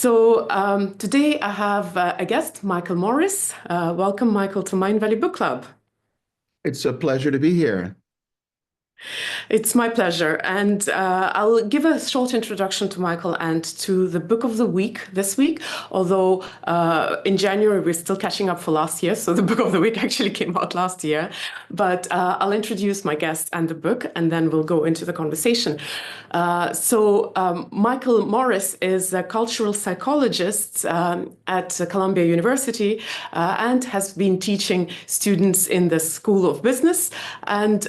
Today I have a guest, Michael Morris. Welcome, Michael, to Mindvalley Book Club. It's a pleasure to be here. It's my pleasure. And I'll give a short introduction to Michael and to the book of the week this week. Although in January, we're still catching up for last year. So the book of the week actually came out last year. But I'll introduce my guest and the book, and then we'll go into the conversation. Michael Morris is a cultural psychologist at Columbia University and has been teaching students in the School of Business and,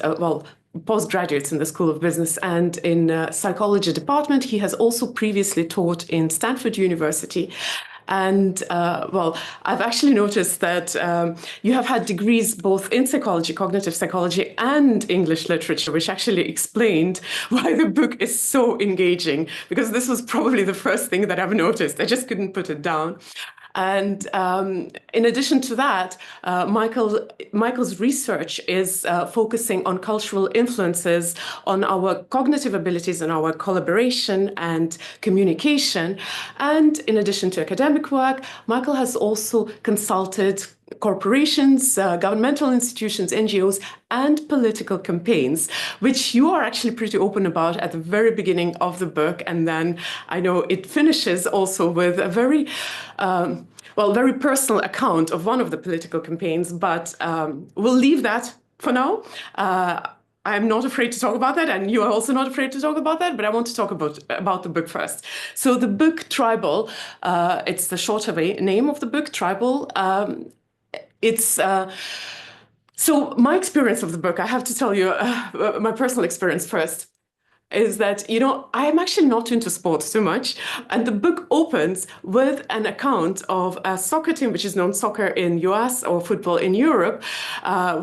postgraduates in the School of Business and in psychology department. He has also previously taught in Stanford University. And I've actually noticed that you have had degrees both in psychology, cognitive psychology, and English literature, which actually explained why the book is so engaging, because this was probably the first thing that I've noticed. I just couldn't put it down. And in addition to that, Michael's research is focusing on cultural influences on our cognitive abilities and our collaboration and communication. And in addition to academic work, Michael has also consulted corporations, governmental institutions, NGOs, and political campaigns, which you are actually pretty open about at the very beginning of the book. And then I know it finishes also with a very very personal account of one of the political campaigns, but we'll leave that for now. I'm not afraid to talk about that, and you are also not afraid to talk about that, but I want to talk about the book first. So the book Tribal, it's the shorter name of the book, Tribal. So my experience of the book, I have to tell you my personal experience first, is that, I'm actually not into sports too much. And the book opens with an account of a soccer team, which is known soccer in US or football in Europe,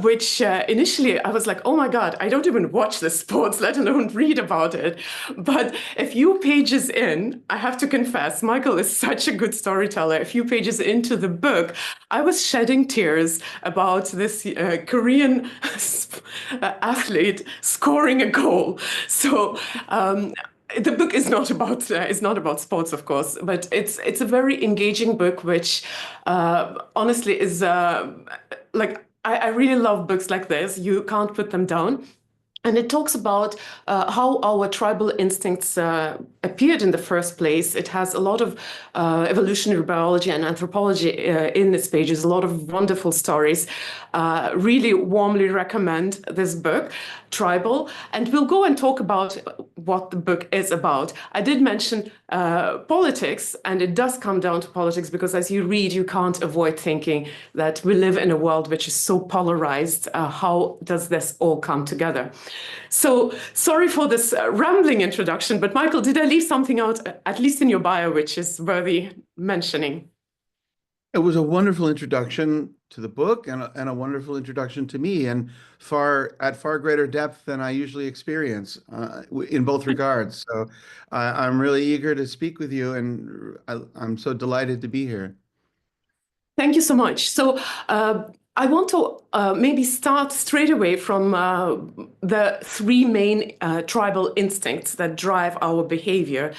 which initially I was like, oh my God, I don't even watch the sports, let alone read about it. But a few pages in, I have to confess, Michael is such a good storyteller. A few pages into the book, I was shedding tears about this Korean athlete scoring a goal. So the book is not about sports, of course, but it's a very engaging book, which honestly is I really love books like this. You can't put them down. And it talks about how our tribal instincts appeared in the first place. It has a lot of evolutionary biology and anthropology in its pages, a lot of wonderful stories. Really warmly recommend this book, Tribal. And we'll go and talk about what the book is about. I did mention politics, and it does come down to politics because as you read, you can't avoid thinking that we live in a world which is so polarized. How does this all come together? So sorry for this rambling introduction, but Michael, did I leave something out, at least in your bio, which is worthy mentioning? It was a wonderful introduction to the book and a wonderful introduction to me, and at far greater depth than I usually experience in both regards. So I'm really eager to speak with you, and I'm so delighted to be here. Thank you so much. So I want to maybe start straight away from the three main tribal instincts that drive our behavior.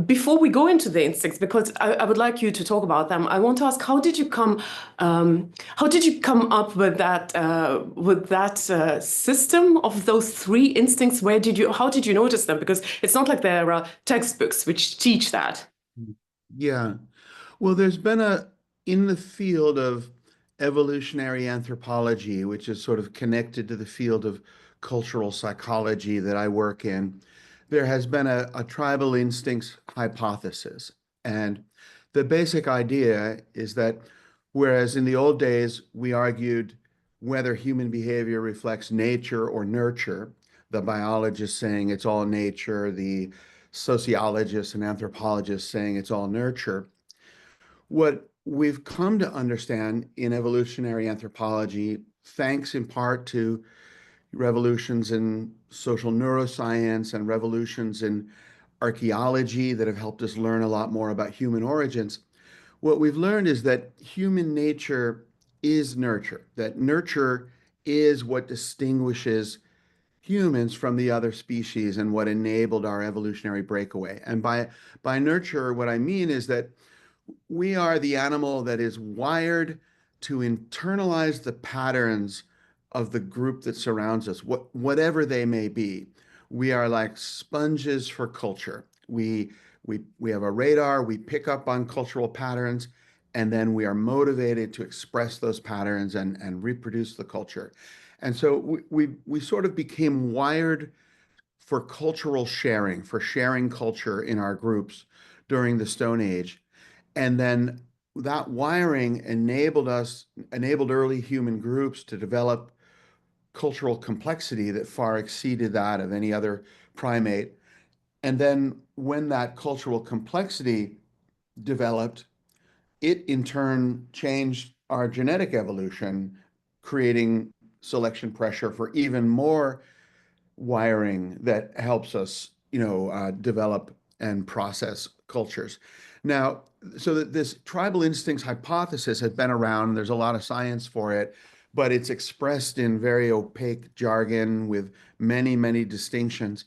Before we go into the instincts, because I would like you to talk about them, I want to ask, how did you come up with that system of those three instincts? How did you notice them? Because it's not like there are textbooks which teach that. Yeah. Well, there's been in the field of evolutionary anthropology, which is sort of connected to the field of cultural psychology that I work in, there has been a tribal instincts hypothesis. And the basic idea is that whereas in the old days we argued whether human behavior reflects nature or nurture, the biologists saying it's all nature, the sociologists and anthropologists saying it's all nurture, what we've come to understand in evolutionary anthropology, thanks in part to revolutions in social neuroscience and revolutions in archaeology that have helped us learn a lot more about human origins, what we've learned is that human nature is nurture, that nurture is what distinguishes humans from the other species and what enabled our evolutionary breakaway. And by nurture, what I mean is that we are the animal that is wired to internalize the patterns of the group that surrounds us, whatever they may be. We are like sponges for culture. We have a radar, we pick up on cultural patterns, and then we are motivated to express those patterns and reproduce the culture. And so we sort of became wired for cultural sharing, for sharing culture in our groups during the Stone Age. And then that wiring enabled early human groups to develop cultural complexity that far exceeded that of any other primate. And then when that cultural complexity developed, it in turn changed our genetic evolution, creating selection pressure for even more wiring that helps us, develop and process cultures. Now, so that this tribal instincts hypothesis has been around, there's a lot of science for it, but it's expressed in very opaque jargon with many, many distinctions.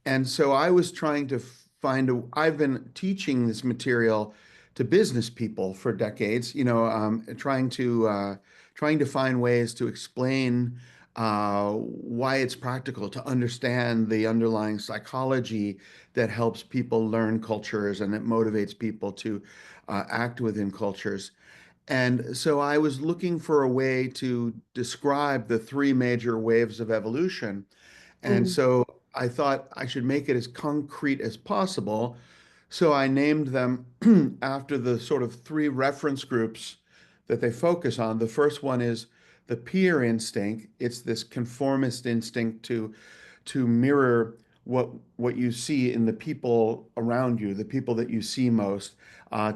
And so I was trying to I've been teaching this material to business people for decades, trying to find ways to explain why it's practical to understand the underlying psychology that helps people learn cultures and that motivates people to act within cultures. And so I was looking for a way to describe the three major waves of evolution. And Mm, so I thought I should make it as concrete as possible. So I named them after the sort of three reference groups that they focus on. The first one is the peer instinct. It's this conformist instinct to mirror what you see in the people around you, the people that you see most,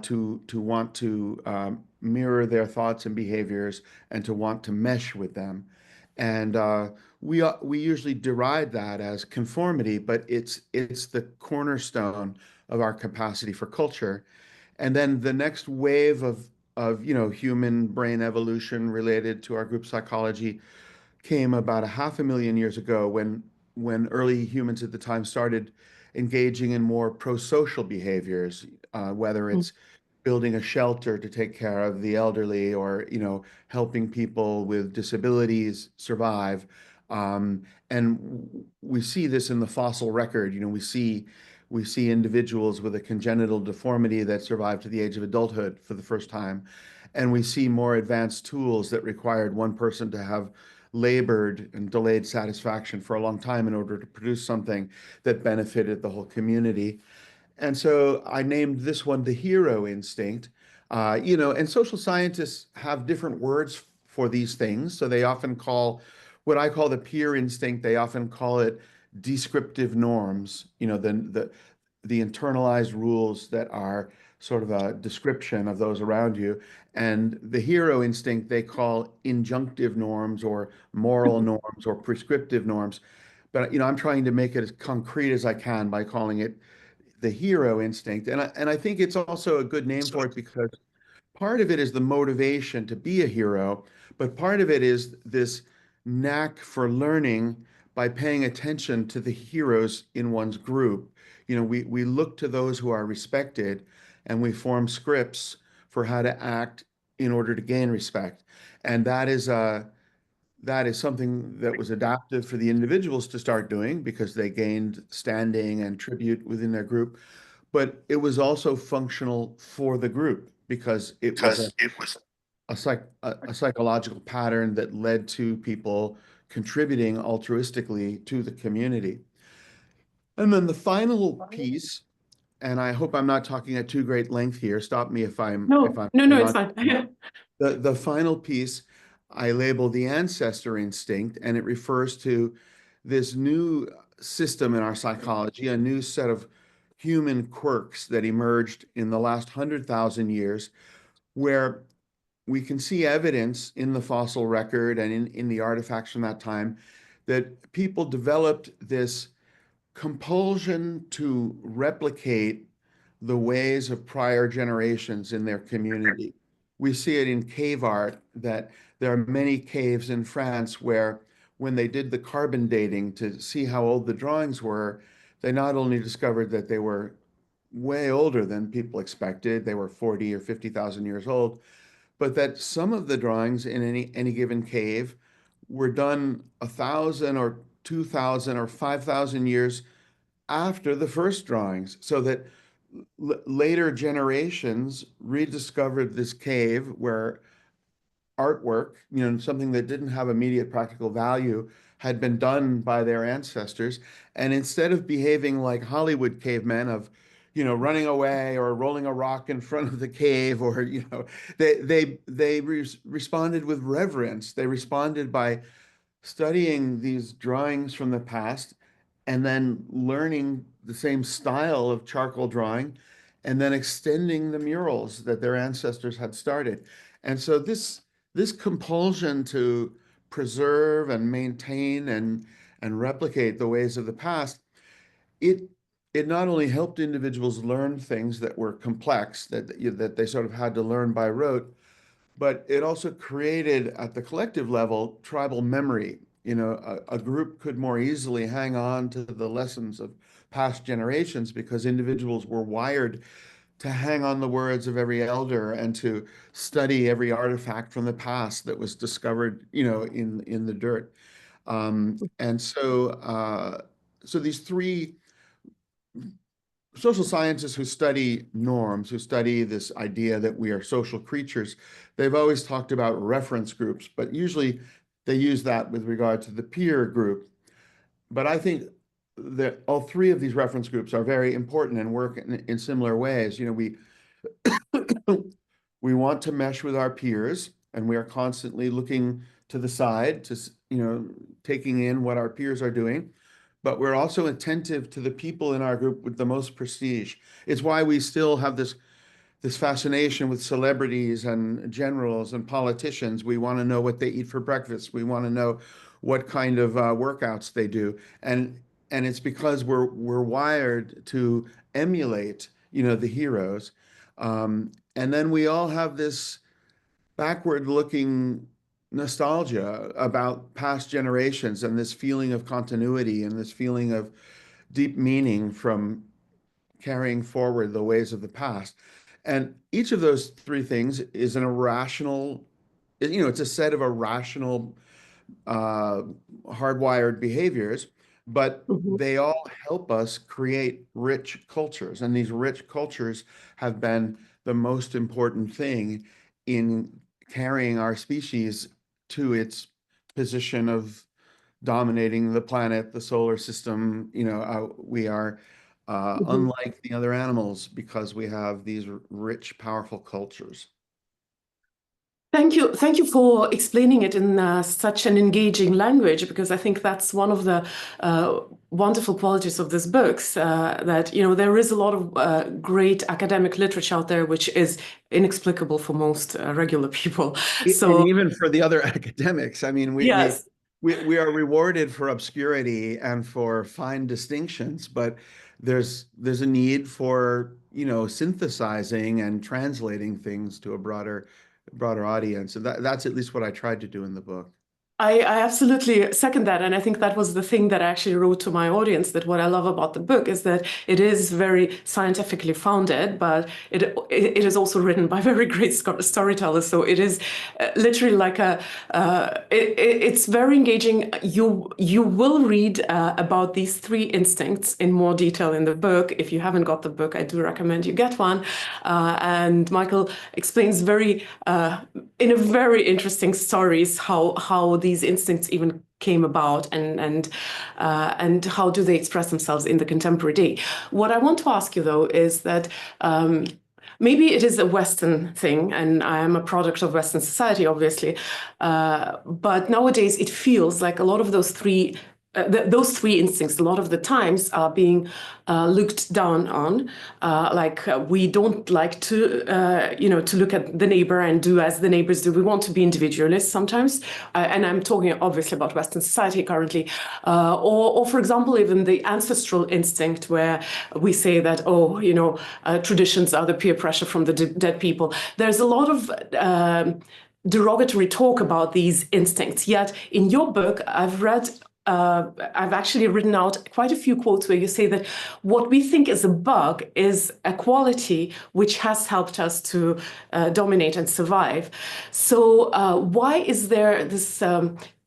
to want to mirror their thoughts and behaviors and to want to mesh with them. And we usually deride that as conformity, but it's the cornerstone of our capacity for culture. And then the next wave of human brain evolution related to our group psychology came about a half a million years ago when early humans at the time started engaging in more pro-social behaviors, whether mm, it's building a shelter to take care of the elderly or helping people with disabilities survive. And we see this in the fossil record. We see individuals with a congenital deformity that survived to the age of adulthood for the first time. And we see more advanced tools that required one person to have labored and delayed satisfaction for a long time in order to produce something that benefited the whole community. And so I named this one the hero instinct. And social scientists have different words for these things. So they often call what I call the peer instinct, they often call it descriptive norms, the internalized rules that are sort of a description of those around you. And the hero instinct they call injunctive norms or moral norms or prescriptive norms. But I'm trying to make it as concrete as I can by calling it the hero instinct. And I think it's also a good name for it because part of it is the motivation to be a hero, but part of it is this knack for learning by paying attention to the heroes in one's group. We look to those who are respected and we form scripts for how to act in order to gain respect. And that is something that was adaptive for the individuals to start doing because they gained standing and tribute within their group. But it was also functional for the group because it was a psychological pattern that led to people contributing altruistically to the community. And then the final piece, and I hope I'm not talking at too great length here. Stop me if I'm if no, I'm no, no, it's not. fine. The final piece I label the ancestor instinct, and it refers to this new system in our psychology, a new set of human quirks that emerged in the last 100,000 years, where we can see evidence in the fossil record and in the artifacts from that time that people developed this compulsion to replicate the ways of prior generations in their community. We see it in cave art that there are many caves in France where when they did the carbon dating to see how old the drawings were, they not only discovered that they were way older than people expected, they were 40 or 50,000 years old, but that some of the drawings in any given cave were done 1,000 or 2,000 or 5,000 years after the first drawings, so that later generations rediscovered this cave where artwork, something that didn't have immediate practical value, had been done by their ancestors. And instead of behaving like Hollywood cavemen of, running away or rolling a rock in front of the cave, or, they responded with reverence. They responded by studying these drawings from the past and then learning the same style of charcoal drawing and then extending the murals that their ancestors had started. And so this compulsion to preserve and maintain and replicate the ways of the past, it it not only helped individuals learn things that were complex that they sort of had to learn by rote, but it also created at the collective level tribal memory. A group could more easily hang on to the lessons of past generations because individuals were wired to hang on the words of every elder and to study every artifact from the past that was discovered, in the dirt. And so these three social scientists who study norms, who study this idea that we are social creatures, they've always talked about reference groups, but usually they use that with regard to the peer group. But I think that all three of these reference groups are very important and work in similar ways. We want to mesh with our peers, and we are constantly looking to the side to, taking in what our peers are doing. But we're also attentive to the people in our group with the most prestige. It's why we still have this fascination with celebrities and generals and politicians. We want to know what they eat for breakfast. We want to know what kind of workouts they do. And it's because we're wired to emulate, the heroes. And then we all have this backward-looking nostalgia about past generations and this feeling of continuity and this feeling of deep meaning from carrying forward the ways of the past. And each of those three things is an irrational, it's a set of irrational, hardwired behaviors, but Mhm. they all help us create rich cultures. And these rich cultures have been the most important thing in carrying our species to its position of dominating the planet, the solar system. We are Mhm. unlike the other animals because we have these rich, powerful cultures. Thank you for explaining it in such an engaging language, because I think that's one of the wonderful qualities of this books, that there is a lot of great academic literature out there which is inexplicable for most regular people. And So even for the other academics, I mean, yes. we are rewarded for obscurity and for fine distinctions, but there's a need for, synthesizing and translating things to a broader audience. And that's at least what I tried to do in the book. I absolutely second that. And I think that was the thing that I actually wrote to my audience, that what I love about the book is that it is very scientifically founded, but it is also written by very great storytellers. So it is literally like it's very engaging. You will read about these three instincts in more detail in the book. If you haven't got the book, I do recommend you get one. And Michael explains in a very interesting stories how these instincts even came about, and how do they express themselves in the contemporary day. What I want to ask you though is that maybe it is a Western thing, and I am a product of Western society, obviously, but nowadays it feels like a lot of those three instincts, a lot of the times, are being looked down on. We don't like to look at the neighbor and do as the neighbors do. We want to be individualists sometimes, and I'm talking obviously about Western society currently, or for example, even the ancestral instinct, where we say that traditions are the peer pressure from the dead people. There's a lot of derogatory talk about these instincts. Yet in your book, I've actually written out quite a few quotes where you say that what we think is a bug is a quality which has helped us to dominate and survive. So why is there this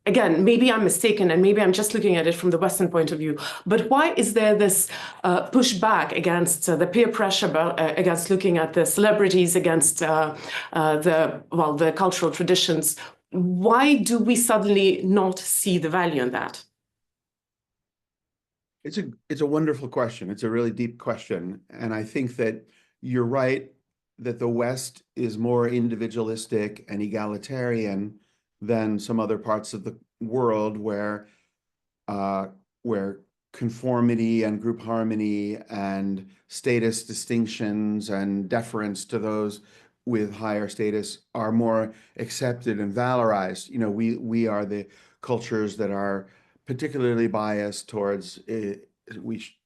again, maybe I'm mistaken and maybe I'm just looking at it from the Western point of view, but why is there this pushback against the peer pressure, against looking at the celebrities, against the cultural traditions? Why do we suddenly not see the value in that? It's a wonderful question. It's a really deep question. And I think that you're right that the West is more individualistic and egalitarian than some other parts of the world uh, where conformity and group harmony and status distinctions and deference to those with higher status are more accepted and valorized. You know, we are the cultures that are particularly biased towards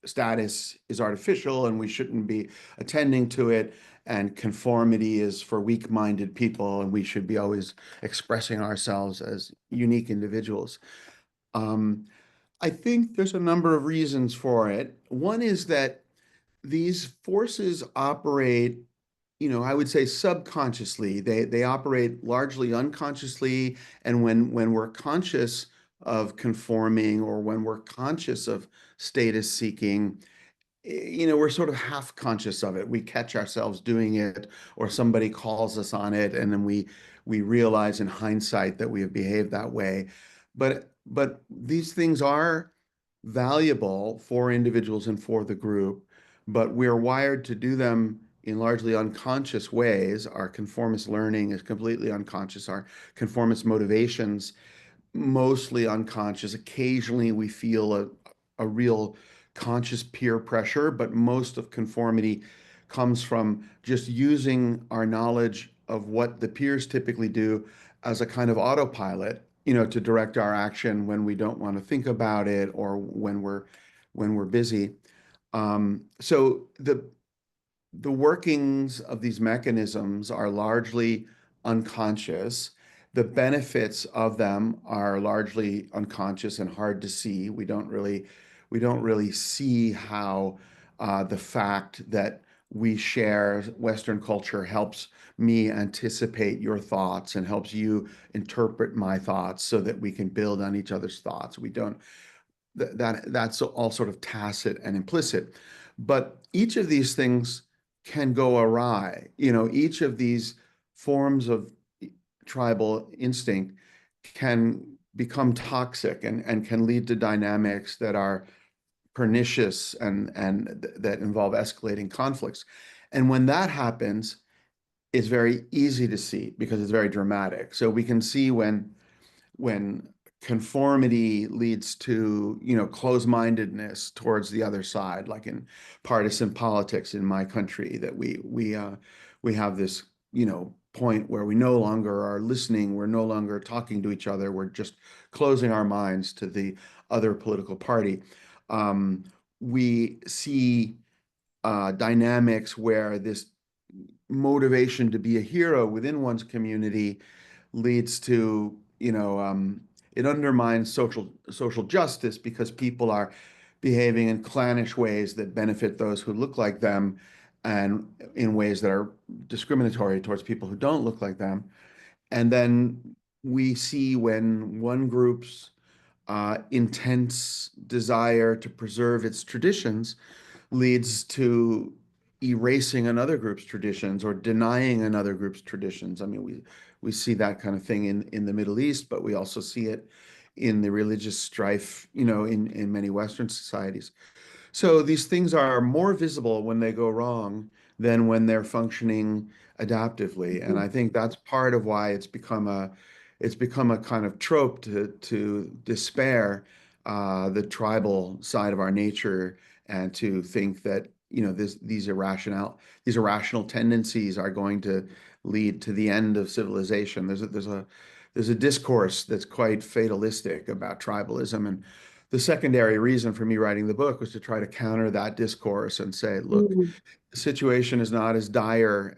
status is artificial and we shouldn't be attending to it, and conformity is for weak-minded people and we should be always expressing ourselves as unique individuals. Um, I think there's a number of reasons for it. One is that these forces operate, you know, I would say subconsciously. They operate largely unconsciously, and when we're conscious of conforming or when we're conscious of status seeking, you know, we're sort of half conscious of it. We catch ourselves doing it, or somebody calls us on it, and then we realize in hindsight that we have behaved that way. But these things are valuable for individuals and for the group, but we're wired to do them in largely unconscious ways. Our conformist learning is completely unconscious. Our conformist motivations mostly unconscious. Occasionally we feel a real conscious peer pressure, but most of conformity comes from just using our knowledge of what the peers typically do as a kind of autopilot, you know, to direct our action when we don't want to think about it or when we're busy. So the workings of these mechanisms are largely unconscious. The benefits of them are largely unconscious and hard to see. We don't really see how the fact that we share Western culture helps me anticipate your thoughts and helps you interpret my thoughts so that we can build on each other's thoughts. We don't that's all sort of tacit and implicit. But each of these things can go awry. You know, each of these forms of tribal instinct can become toxic and can lead to dynamics that are pernicious and that involve escalating conflicts. And when that happens, it's very easy to see because it's very dramatic. So we can see when conformity leads to, you know, close-mindedness towards the other side, like in partisan politics in my country, that we have this, you know, point where we no longer are listening, we're no longer talking to each other, we're just closing our minds to the other political party. We see dynamics where this motivation to be a hero within one's community leads to, you know, it undermines social justice because people are behaving in clannish ways that benefit those who look like them and in ways that are discriminatory towards people who don't look like them. And then we see when one group's intense desire to preserve its traditions leads to erasing another group's traditions or denying another group's traditions. I mean, we see that kind of thing in the Middle East, but we also see it in the religious strife, you know, in many Western societies. So these things are more visible when they go wrong than when they're functioning adaptively. And I think that's part of why it's become a kind of trope to despair the tribal side of our nature and to think that, you know, these irrational tendencies are going to lead to the end of civilization. There's a discourse that's quite fatalistic about tribalism, and the secondary reason for me writing the book was to try to counter that discourse and say, look, Mm. the situation is not as dire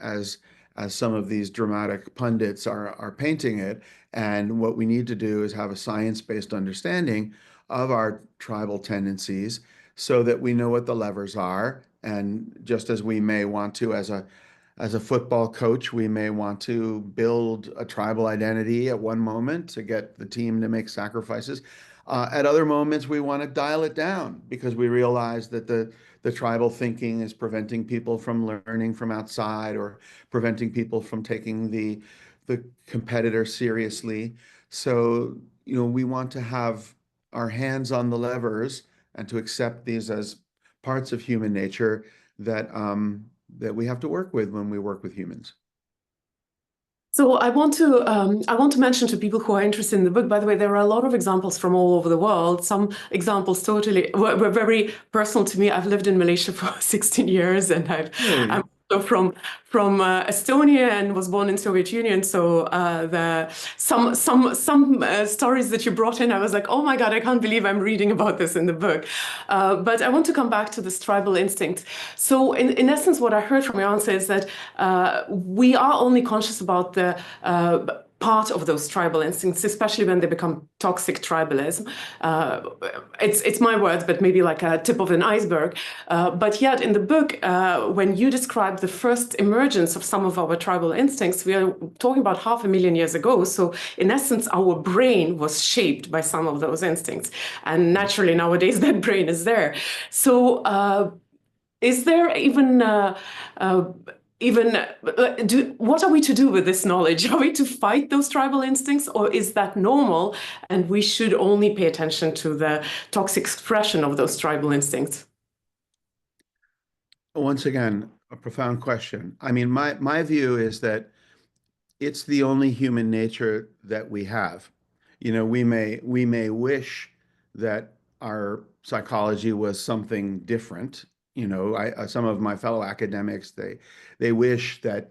as some of these dramatic pundits are painting it. And what we need to do is have a science-based understanding of our tribal tendencies so that we know what the levers are. And just as we may want to, as a football coach, we may want to build a tribal identity at one moment to get the team to make sacrifices. At other moments, we want to dial it down because we realize that the tribal thinking is preventing people from learning from outside or preventing people from taking the competitor seriously. So, we want to have our hands on the levers and to accept these as parts of human nature that we have to work with when we work with humans. So I want to mention to people who are interested in the book. By the way, there are a lot of examples from all over the world. Some examples totally were very personal to me. I've lived in Malaysia for 16 years, and I'm Really? also from Estonia and was born in Soviet Union. So the some stories that you brought in, I was like, oh my God, I can't believe I'm reading about this in the book. But I want to come back to this tribal instinct. So in essence, what I heard from your answer is that we are only conscious about the part of those tribal instincts, especially when they become toxic tribalism. It's my words, but maybe like a tip of an iceberg. But yet in the book, when you describe the first emergence of some of our tribal instincts, we are talking about 500,000 years ago. So in essence, our brain was shaped by some of those instincts. And naturally nowadays that brain is there. So is there uh, what are we to do with this knowledge? Are we to fight those tribal instincts, or is that normal and we should only pay attention to the toxic expression of those tribal instincts? Once again, a profound question. I mean, my view is that it's the only human nature that we have. We may wish that our psychology was something different. Some of my fellow academics, they wish that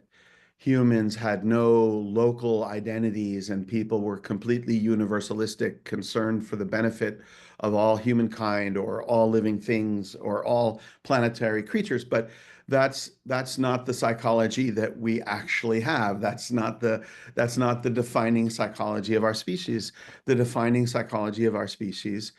humans had no local identities and people were completely universalistic, concerned for the benefit of all humankind or all living things or all planetary creatures. But that's not the psychology that we actually have. That's not the defining psychology of our species. The defining psychology of our species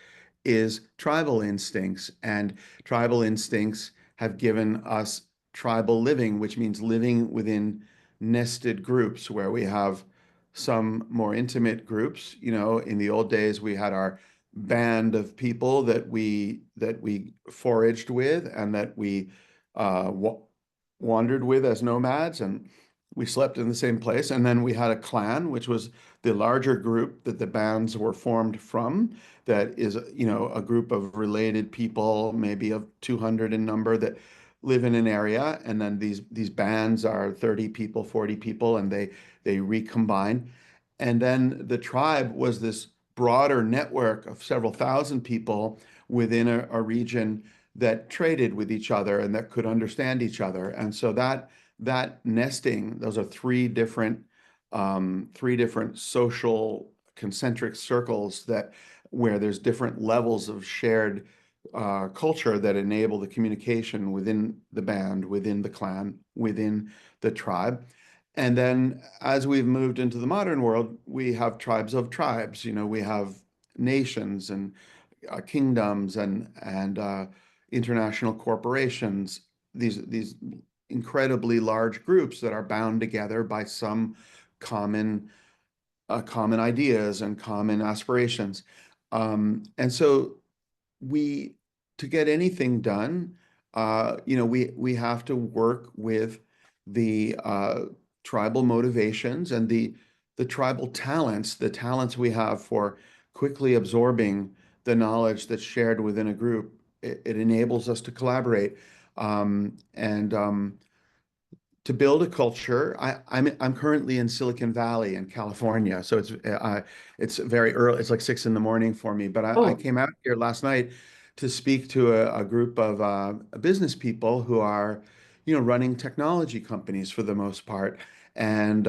is tribal instincts, and tribal instincts have given us tribal living, which means living within nested groups where we have some more intimate groups. In the old days, we had our band of people that we foraged with and that we wandered with as nomads, and we slept in the same place. And then we had a clan, which was the larger group that the bands were formed from. That is, a group of related people, maybe of 200 in number, that live in an area, and then these bands are 30 people, 40 people, and they recombine. And then the tribe was this broader network of several thousand people within a region that traded with each other and that could understand each other. And so that nesting, those are three different social concentric circles that where there's different levels of shared culture that enable the communication within the band, within the clan, within the tribe. And then as we've moved into the modern world, we have tribes of tribes. We have nations and kingdoms and international corporations. These incredibly large groups that are bound together by some common common ideas and common aspirations. And so we to get anything done, we have to work with the tribal motivations and the tribal talents, the talents we have for quickly absorbing the knowledge that's shared within a group. It enables us to collaborate and to build a culture. I'm currently in Silicon Valley in California, so it's very early. It's like 6 in the morning for me. But I Oh, came out here last night to speak to a group of business people who are, running technology companies for the most part, and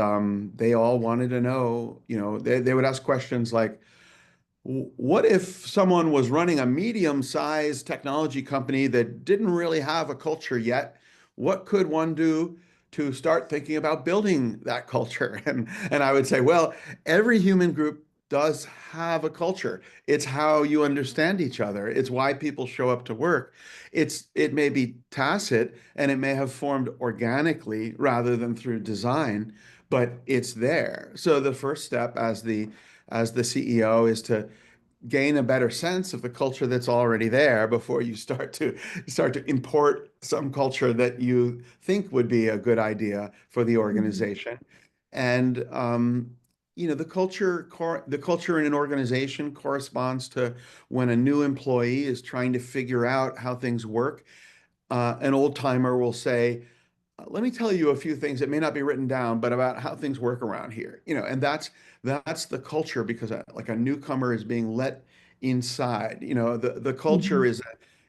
they all wanted to know. They would ask questions like, what if someone was running a medium-sized technology company that didn't really have a culture yet? What could one do to start thinking about building that culture. And I would say, well, every human group does have a culture. It's how you understand each other. It's why people show up to work. It may be tacit and it may have formed organically rather than through design, but it's there. So the first step as the CEO is to gain a better sense of the culture that's already there before you start to import some culture that you think would be a good idea for the organization. And the culture in an organization corresponds to when a new employee is trying to figure out how things work. An old timer will say, let me tell you a few things that may not be written down, but about how things work around here. And that's the culture because like a newcomer is being let inside. The culture Mhm.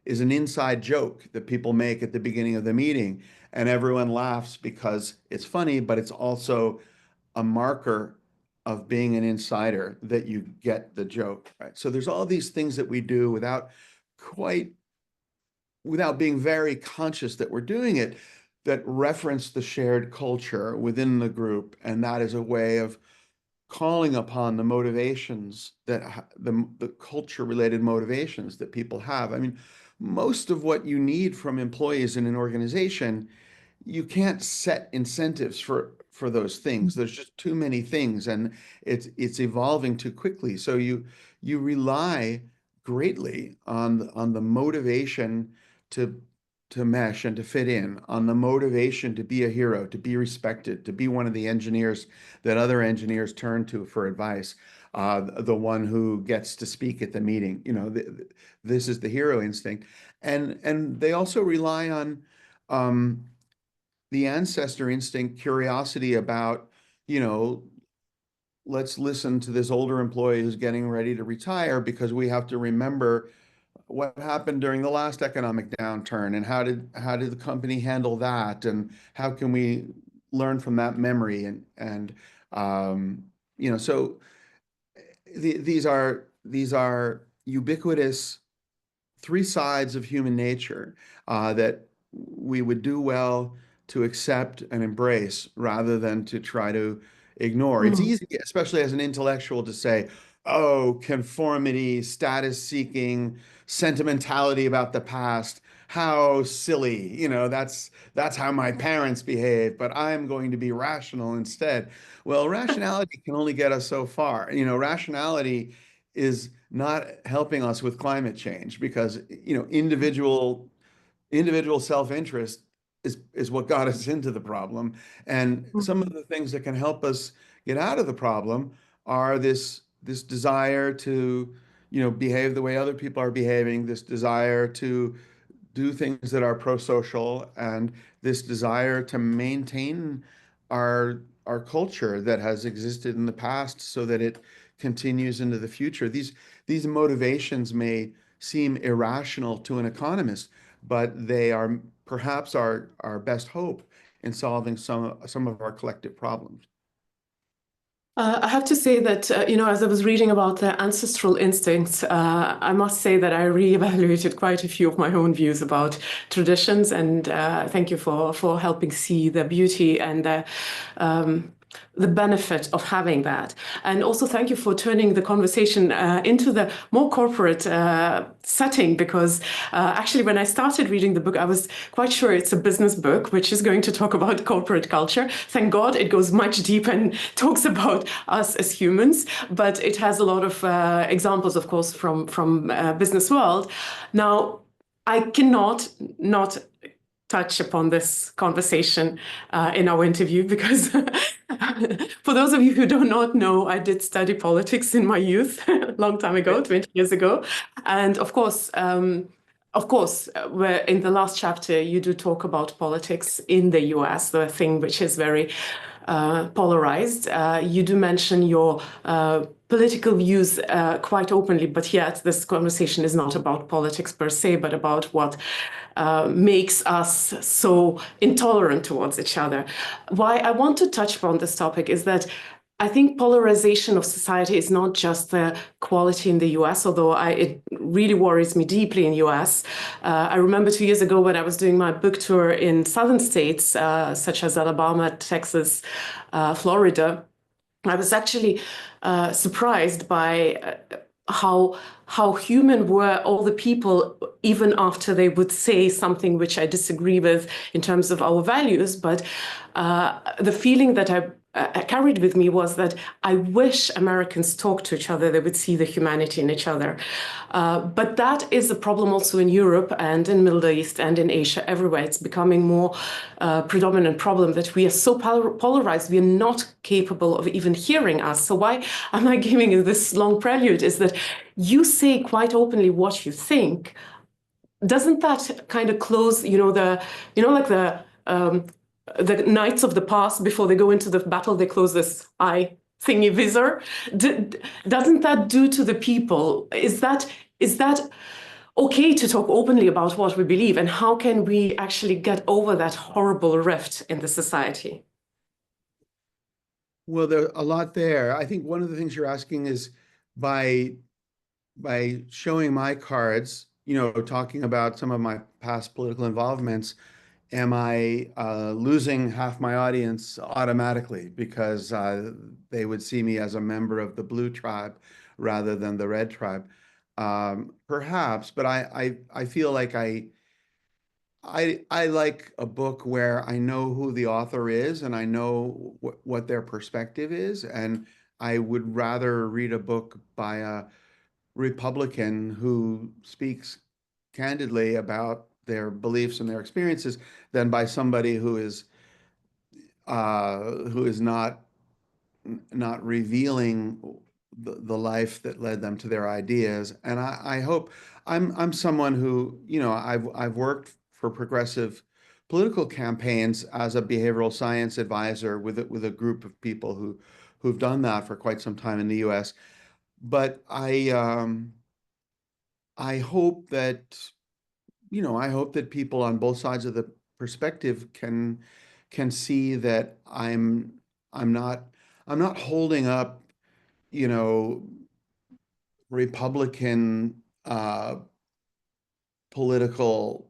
is an inside joke that people make at the beginning of the meeting, and everyone laughs because it's funny, but it's also a marker of being an insider that you get the joke, right? So there's all these things that we do quite without being very conscious that we're doing it, that reference the shared culture within the group. And that is a way of calling upon the motivations the culture related motivations that people have. I mean, most of what you need from employees in an organization, you can't set incentives for those things. There's just too many things, and it's evolving too quickly. So you rely greatly on the motivation to mesh and to fit in, on the motivation to be a hero, to be respected, to be one of the engineers that other engineers turn to for advice, the one who gets to speak at the meeting. This is the hero instinct, and they also rely on um, the ancestor instinct, curiosity about, you know, let's listen to this older employee who's getting ready to retire because we have to remember what happened during the last economic downturn and how did the company handle that and how can we learn from that memory and um, so these are ubiquitous three sides of human nature that we would do well to accept and embrace rather than to try to ignore. It's Mhm. easy, especially as an intellectual, to say, oh, conformity, status seeking, sentimentality about the past. How silly, that's how my parents behave, but I'm going to be rational instead. Well, rationality can only get us so far. Rationality is not helping us with climate change because individual self-interest is what got us into the problem. And some of Mhm. the things that can help us get out of the problem are this desire to behave the way other people are behaving, this desire to do things that are pro-social, and this desire to maintain our culture that has existed in the past so that it continues into the future. These motivations may seem irrational to an economist, but they are perhaps our best hope in solving some of our collective problems. I have to say that, as I was reading about the ancestral instincts, I must say that I reevaluated quite a few of my own views about traditions, and thank you for helping see the beauty and the benefit of having that. And also thank you for turning the conversation into the more corporate setting, because actually when I started reading the book, I was quite sure it's a business book, which is going to talk about corporate culture. Thank God it goes much deeper and talks about us as humans, but it has a lot of examples, of course, from business world. Now, I cannot not touch upon this conversation in our interview because for those of you who do not know, I did study politics in my youth, a long time ago, 20 years ago. And where in the last chapter, you do talk about politics in the US, the thing which is very polarized. You do mention your political views quite openly, but yet this conversation is not about politics per se, but about what makes us so intolerant towards each other. Why I want to touch upon this topic is that I think polarization of society is not just the quality in the US, although it really worries me deeply in US. I remember 2 years ago when I was doing my book tour in southern states, such as Alabama, Texas, Florida. I was actually surprised by how human were all the people, even after they would say something which I disagree with in terms of our values. But the feeling that I carried with me was that I wish Americans talked to each other, they would see the humanity in each other. But that is a problem also in Europe and in Middle East and in Asia, everywhere. It's becoming more predominant problem that we are so polarized, we are not capable of even hearing us. So why am I giving you this long prelude is that you say quite openly what you think. Doesn't that kind of close, like the knights of the past, before they go into the battle, they close this eye thingy visor. Doesn't that do to the people? Is that okay to talk openly about what we believe? And how can we actually get over that horrible rift in the society? Well, there's a lot there. I think one of the things you're asking is by showing my cards, talking about some of my past political involvements, am I losing half my audience automatically because they would see me as a member of the blue tribe rather than the red tribe? Perhaps, but I feel like I like a book where I know who the author is and I know what their perspective is, and I would rather read a book by a Republican who speaks candidly about their beliefs and their experiences than by somebody who is not revealing the life that led them to their ideas. And I hope I'm someone who, I've worked for progressive political campaigns as a behavioral science advisor with a group of people who've done that for quite some time in the US. But I hope that, I hope that people on both sides of the perspective can see that I'm not I'm not holding up, you know, Republican political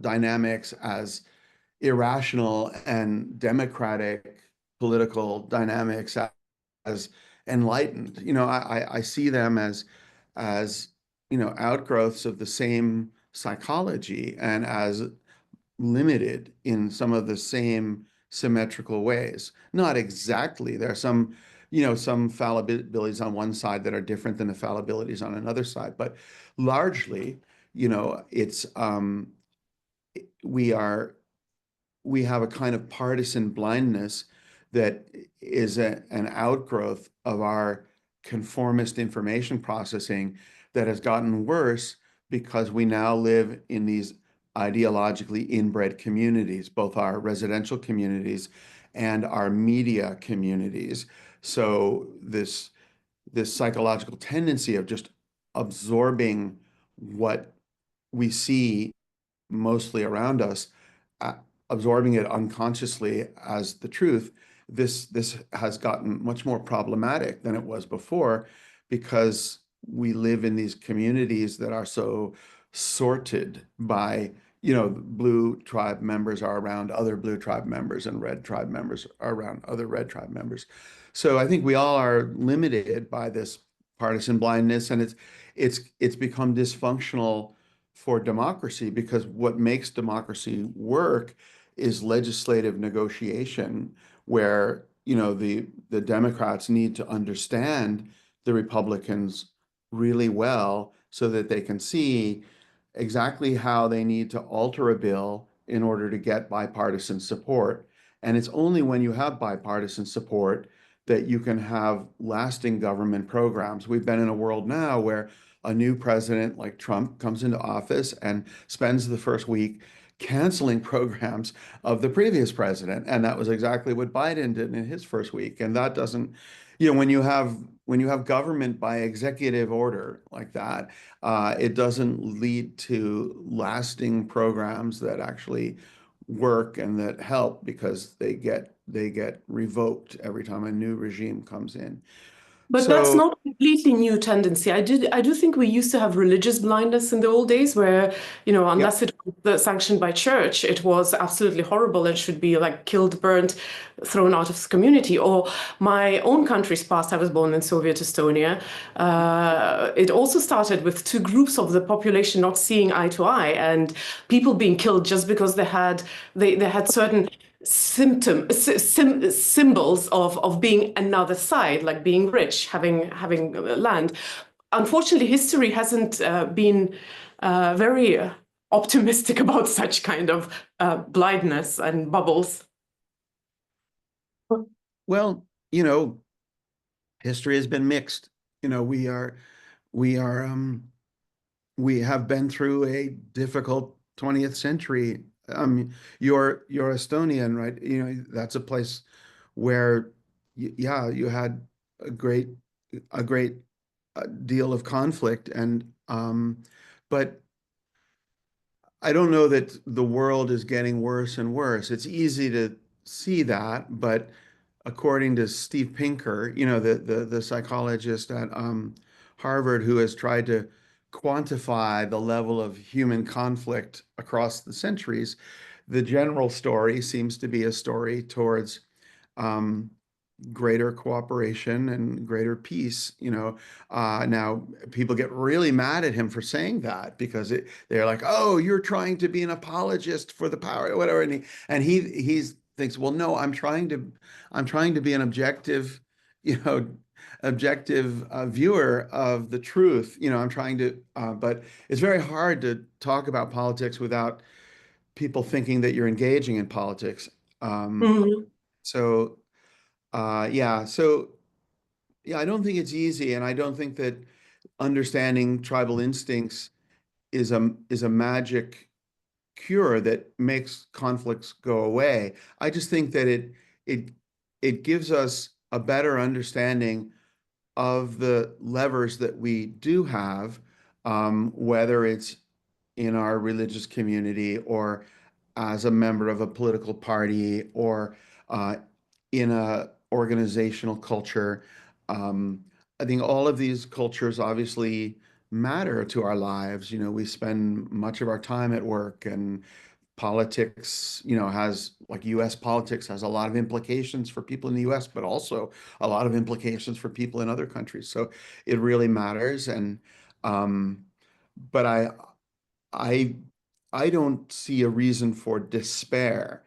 dynamics as irrational and Democratic political dynamics as enlightened. I see them as outgrowths of the same psychology and as limited in some of the same symmetrical ways. Not exactly. There are some fallibilities on one side that are different than the fallibilities on another side, but largely, it's we are we have a kind of partisan blindness that is an outgrowth of our conformist information processing that has gotten worse because we now live in these ideologically inbred communities, both our residential communities and our media communities. So this psychological tendency of just absorbing what we see mostly around us, uh, absorbing it unconsciously as the truth, this has gotten much more problematic than it was before because we live in these communities that are so sorted by, blue tribe members are around other blue tribe members and red tribe members are around other red tribe members. So I think we all are limited by this partisan blindness, and it's become dysfunctional for democracy because what makes democracy work is legislative negotiation where the Democrats need to understand the Republicans really well so that they can see exactly how they need to alter a bill in order to get bipartisan support. And it's only when you have bipartisan support that you can have lasting government programs. We've been in a world now where a new president like Trump comes into office and spends the first week canceling programs of the previous president. And that was exactly what Biden did in his first week. And that doesn't, when you have government by executive order like that, it doesn't lead to lasting programs that actually work and that help because they get revoked every time a new regime comes in. But that's So not a completely new tendency. I do think we used to have religious blindness in the old days where, yeah, unless it was sanctioned by church, it was absolutely horrible and should be like killed, burnt, thrown out of the community. Or my own country's past, I was born in Soviet Estonia. It also started with two groups of the population not seeing eye to eye and people being killed just because they had certain symbols of being another side, like being rich, having land. Unfortunately, history hasn't been very optimistic about such kind of blindness and bubbles. well, history has been mixed. We are we have been through a difficult 20th century. You're Estonian, right? That's a place where, yeah, you had a great a great deal of conflict, and but I don't know that the world is getting worse and worse. It's easy to see that, but according to Steve Pinker, the psychologist at Harvard who has tried to quantify the level of human conflict across the centuries, the general story seems to be a story towards um, greater cooperation and greater peace. Now people get really mad at him for saying that because they're like, "Oh, you're trying to be an apologist for the power, whatever." And he thinks, "Well, no, I'm trying to be an objective, you know, objective viewer of the truth. I'm trying to, but it's very hard to talk about politics without people thinking that you're engaging in politics. Um, Mhm. so." Yeah, so yeah, I don't think it's easy, and I don't think that understanding tribal instincts is a magic cure that makes conflicts go away. I just think that it it gives us a better understanding of the levers that we do have, whether it's in our religious community or as a member of a political party or uh, in a organizational culture. Um, I think all of these cultures obviously matter to our lives. We spend much of our time at work, and politics, has like US politics has a lot of implications for people in the US, but also a lot of implications for people in other countries. So it really matters. And um, but I I don't see a reason for despair.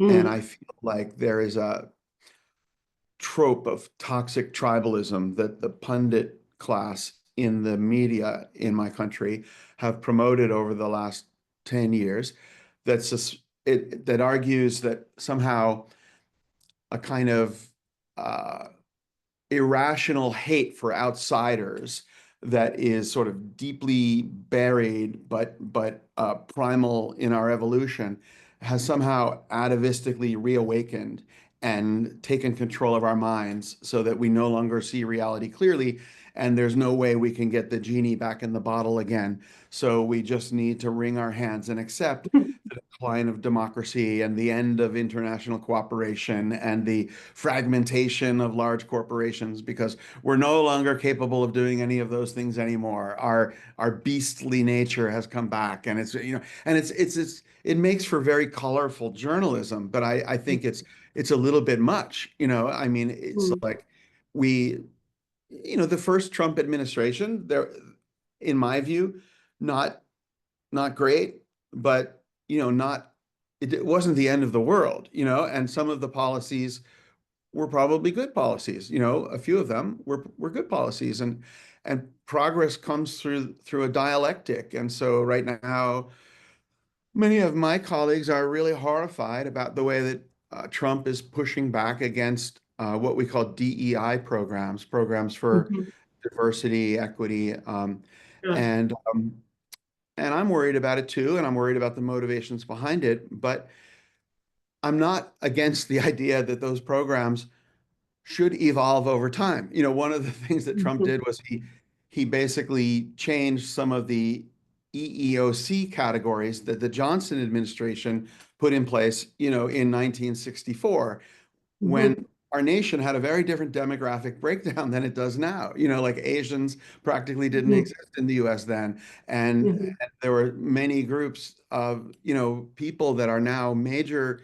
And I Mm. feel like there is a trope of toxic tribalism that the pundit class in the media in my country have promoted over the last 10 years that argues that somehow a kind of uh, irrational hate for outsiders that is sort of deeply buried but primal in our evolution has somehow atavistically reawakened and taken control of our minds so that we no longer see reality clearly, and there's no way we can get the genie back in the bottle again. So we just need to wring our hands and accept the decline of democracy and the end of international cooperation and the fragmentation of large corporations because we're no longer capable of doing any of those things anymore. Our beastly nature has come back, and it makes for very colorful journalism, but I think it's a little bit much. I mean, it's Mm. like we, the first Trump administration, there, in my view, not not great, but not it wasn't the end of the world, and some of the policies were probably good policies. A few of them were good policies, and progress comes through a dialectic. And so right now, many of my colleagues are really horrified about the way that Trump is pushing back against what we call DEI programs for Mhm. diversity, equity, Yeah. and um, and I'm worried about it too, and I'm worried about the motivations behind it. But I'm not against the idea that those programs should evolve over time. One of the things that Trump Mhm. did was he basically changed some of the EEOC categories that the Johnson administration put in place, in 1964, when Mhm. our nation had a very different demographic breakdown than it does now. Like Asians practically didn't Mhm. exist in the US then. And Mhm. there were many groups of, people that are now major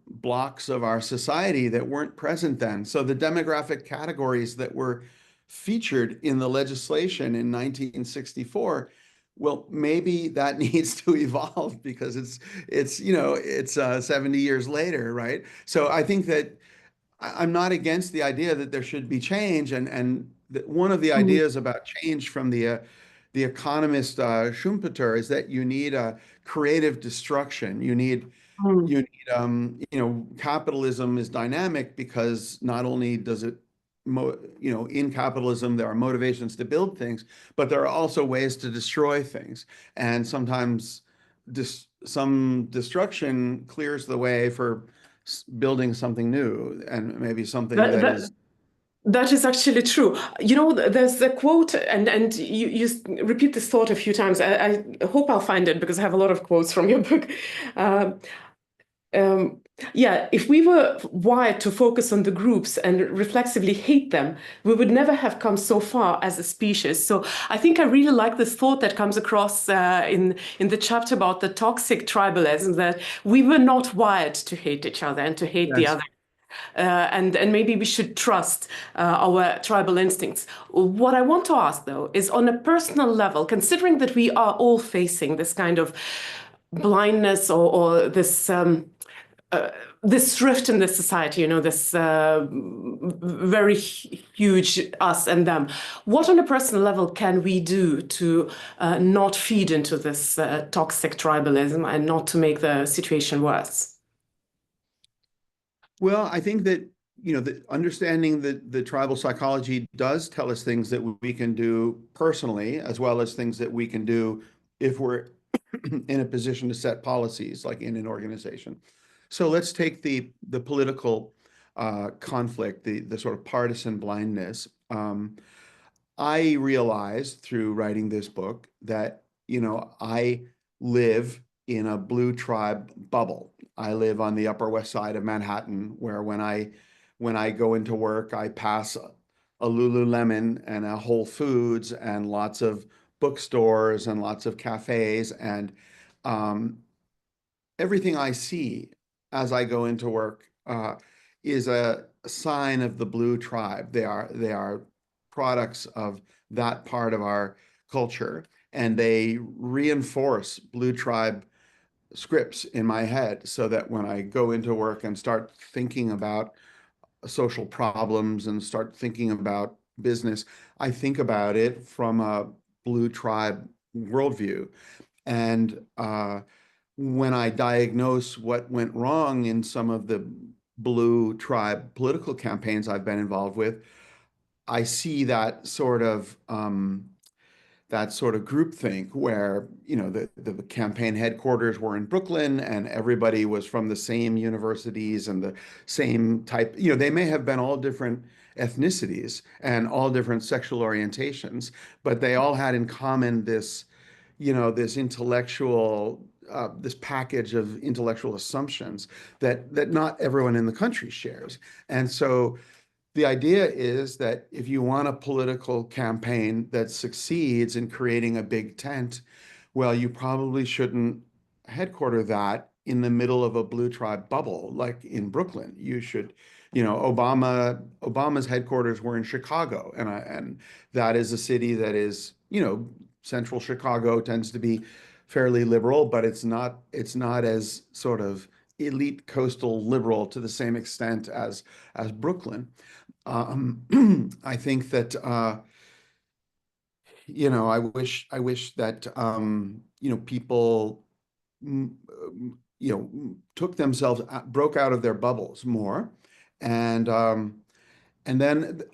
blocks of our society that weren't present then. So the demographic categories that were featured in the legislation in 1964, well, maybe that needs to evolve because it's 70 years later, right? So I think that I'm not against the idea that there should be change, and that one of the Mhm. ideas about change from the economist Schumpeter is that you need a creative destruction. You need capitalism is dynamic because not only does it in capitalism there are motivations to build things, but there are also ways to destroy things, and sometimes some destruction clears the way for building something new and maybe something That, that that is. that is actually true. There's a quote, and you repeat this thought a few times. I hope I'll find it because I have a lot of quotes from your book. Uh, um, yeah, if we were wired to focus on the groups and reflexively hate them, we would never have come so far as a species. So I think I really like this thought that comes across in the chapter about the toxic tribalism, that we were not wired to hate each other and to hate the Yes. other. And maybe we should trust our tribal instincts. What I want to ask, though, is on a personal level, considering that we are all facing this kind of blindness or this rift in this society, this very huge us and them. What on a personal level can we do to not feed into this toxic tribalism and not to make the situation worse? Well, I think that, understanding that the tribal psychology does tell us things that we can do personally, as well as things that we can do if we're in a position to set policies, like in an organization. So let's take the political conflict, the sort of partisan blindness. I realized through writing this book that, I live in a blue tribe bubble. I live on the Upper West Side of Manhattan, where when I go into work, I pass a Lululemon and a Whole Foods and lots of bookstores and lots of cafes, and um, everything I see as I go into work is a sign of the blue tribe. They are products of that part of our culture, and they reinforce blue tribe scripts in my head so that when I go into work and start thinking about social problems and start thinking about business, I think about it from a blue tribe worldview. And when I diagnose what went wrong in some of the blue tribe political campaigns I've been involved with, I see that sort of groupthink where, the campaign headquarters were in Brooklyn and everybody was from the same universities and the same type. They may have been all different ethnicities and all different sexual orientations, but they all had in common this intellectual, this package of intellectual assumptions that not everyone in the country shares. And so the idea is that if you want a political campaign that succeeds in creating a big tent, well, you probably shouldn't headquarter that in the middle of a blue tribe bubble like in Brooklyn. You should, Obama's headquarters were in Chicago, and that is a city that is, central Chicago tends to be fairly liberal, but it's not as sort of elite coastal liberal to the same extent as Brooklyn. I think that I wish that people took themselves broke out of their bubbles more, and and then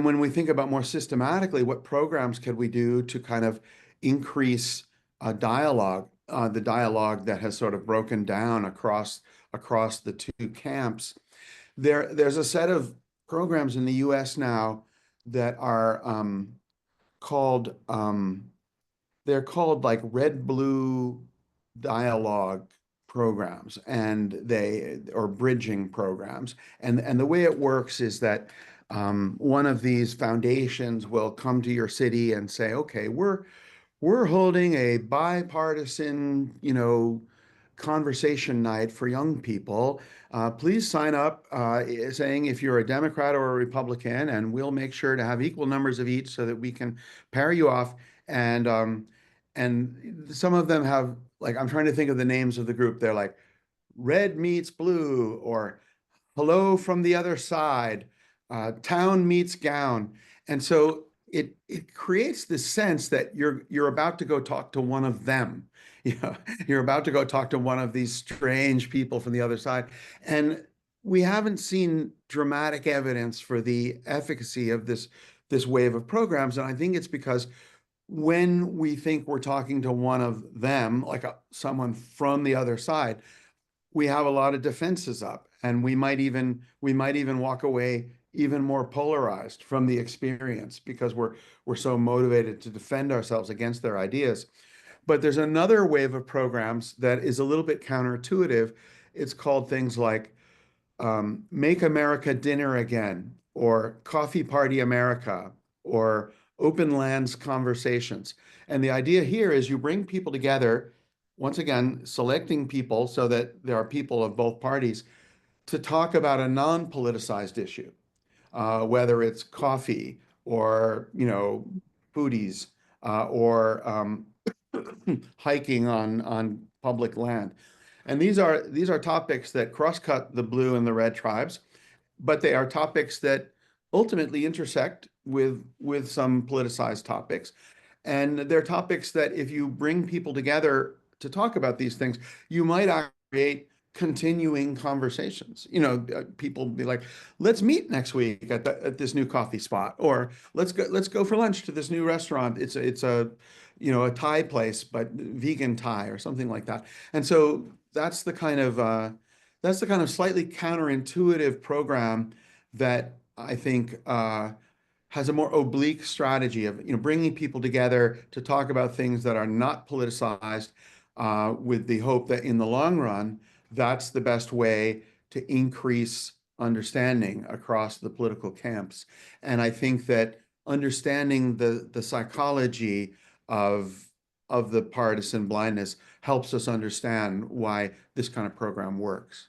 when we think about more systematically, what programs could we do to kind of increase dialogue, the dialogue that has sort of broken down across the two camps. There's a set of programs in the US now that are called they're called like red-blue dialogue programs, and they or bridging programs. And the way it works is that one of these foundations will come to your city and say, okay, we're holding a bipartisan, conversation night for young people. Please sign up saying if you're a Democrat or a Republican, and we'll make sure to have equal numbers of each so that we can pair you off. And some of them have, like, I'm trying to think of the names of the group. They're like Red Meets Blue, or Hello from the Other Side, Town Meets Gown. And so it creates this sense that you're about to go talk to one of them. You know, you're about to go talk to one of these strange people from the other side. And we haven't seen dramatic evidence for the efficacy of this wave of programs. And I think it's because when we think we're talking to one of them, like someone from the other side, we have a lot of defenses up, and we might even walk away even more polarized from the experience because we're so motivated to defend ourselves against their ideas. But there's another wave of programs that is a little bit counterintuitive. It's called things like Make America Dinner Again, or Coffee Party America, or Open Lands Conversations. And the idea here is you bring people together, once again, selecting people so that there are people of both parties to talk about a non-politicized issue, whether it's coffee or, foodies, or hiking on public land. And these are topics that cross-cut the blue and the red tribes, but they are topics that ultimately intersect with some politicized topics. And they're topics that if you bring people together to talk about these things, you might actually create continuing conversations. People be like, let's meet next week at this new coffee spot, or let's go for lunch to this new restaurant. It's a Thai place, but vegan Thai or something like that. And so that's the kind of slightly counterintuitive program that I think has a more oblique strategy of bringing people together to talk about things that are not politicized, with the hope that in the long run, that's the best way to increase understanding across the political camps. And I think that understanding the psychology of the partisan blindness helps us understand why this kind of program works.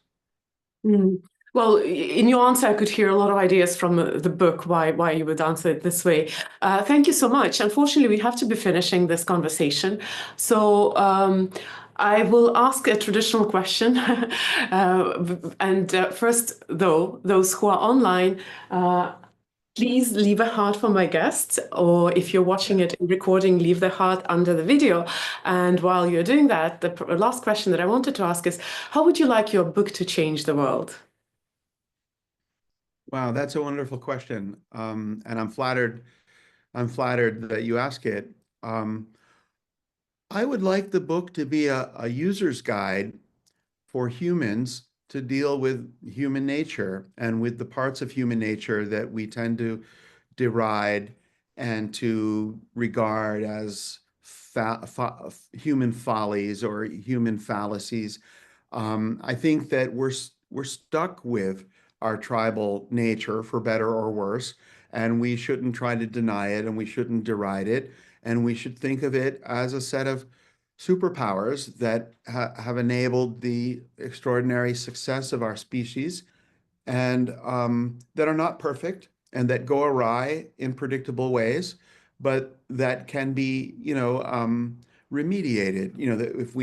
Mm. Well, in your answer, I could hear a lot of ideas from the book, why you would answer it this way. Thank you so much. Unfortunately, we have to be finishing this conversation. So I will ask a traditional question. And first, though, those who are online, please leave a heart for my guests, or if you're watching it in recording, leave the heart under the video. And while you're doing that, the last question that I wanted to ask is, how would you like your book to change the world? Wow, that's a wonderful question. And I'm flattered that you ask it. Um, I would like the book to be a user's guide for humans to deal with human nature and with the parts of human nature that we tend to deride and to regard as human follies or human fallacies. I think that we're stuck with our tribal nature, for better or worse, and we shouldn't try to deny it, and we shouldn't deride it, and we should think of it as a set of superpowers that have enabled the extraordinary success of our species, and that are not perfect and that go awry in predictable ways, but that can be, remediated. That if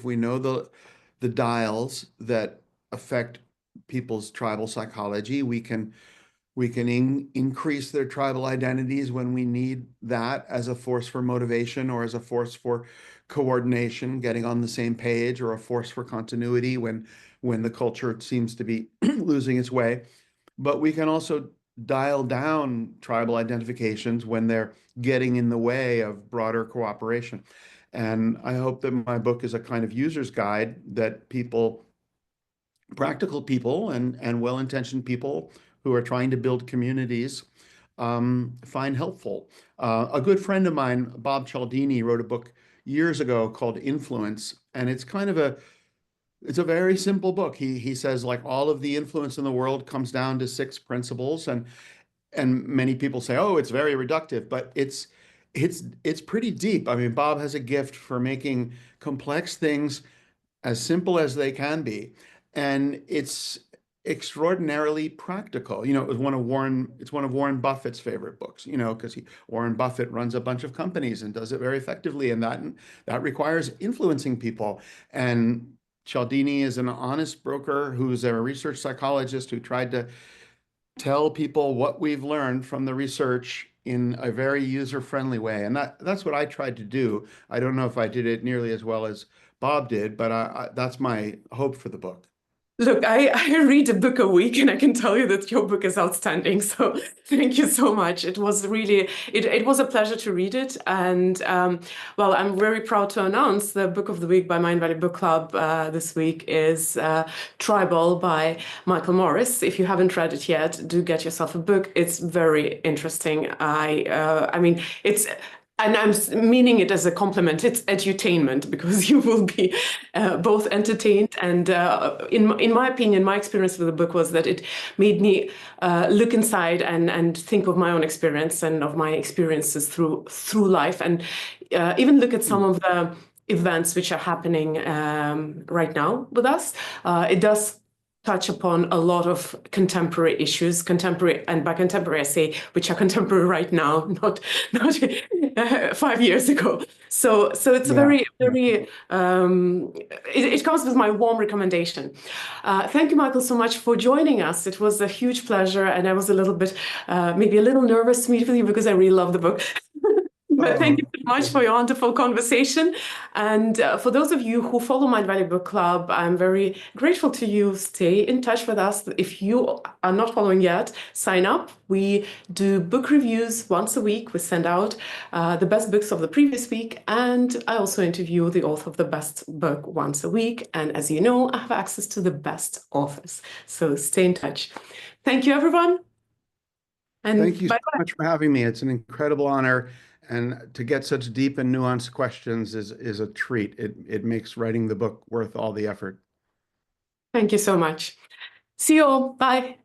we know the dials that affect people's tribal psychology, we can increase their tribal identities when we need that as a force for motivation, or as a force for coordination, getting on the same page, or a force for continuity when the culture seems to be losing its way. But we can also dial down tribal identifications when they're getting in the way of broader cooperation. And I hope that my book is a kind of user's guide that practical people and well-intentioned people who are trying to build communities, find helpful. A good friend of mine, Bob Cialdini, wrote a book years ago called Influence, and it's a very simple book. He says like all of the influence in the world comes down to six principles, and many people say, oh, it's very reductive, but it's pretty deep. I mean, Bob has a gift for making complex things as simple as they can be. And it's extraordinarily practical. You know, it's one of Warren Buffett's favorite books, you know, because Warren Buffett runs a bunch of companies and does it very effectively. And that requires influencing people. And Cialdini is an honest broker who's a research psychologist who tried to tell people what we've learned from the research in a very user-friendly way. And that's what I tried to do. I don't know if I did it nearly as well as Bob did, but that's my hope for the book. Look, I read a book a week, and I can tell you that your book is outstanding. So thank you so much. It was really, it was a pleasure to read it. And well, I'm very proud to announce the book of the week by Mindvalley Book Club this week is Tribal by Michael Morris. If you haven't read it yet, do get yourself a book. It's very interesting. I mean, it's. And I'm meaning it as a compliment. It's edutainment because you will be both entertained and, in my opinion, my experience with the book was that it made me look inside and think of my own experience and of my experiences through life, and even look at some of the events which are happening right now with us. It does touch upon a lot of contemporary issues, and by contemporary I say which are contemporary right now, not 5 years ago. So it's a very it comes with my warm recommendation. Thank you, Michael, so much for joining us. It was a huge pleasure, and I was a little bit maybe a little nervous to meet with you because I really love the book. But thank you so much for your wonderful conversation. And for those of you who follow Mindvalley Book Club, I'm very grateful to you. Stay in touch with us. If you are not following yet, sign up. We do book reviews once a week. We send out the best books of the previous week. And I also interview the author of the best book once a week. And as you know, I have access to the best authors. So stay in touch. Thank you, everyone. And thank you so much for having me. It's an incredible honor. And to get such deep and nuanced questions is a treat. It makes writing the book worth all the effort. Thank you so much. See you all. Bye.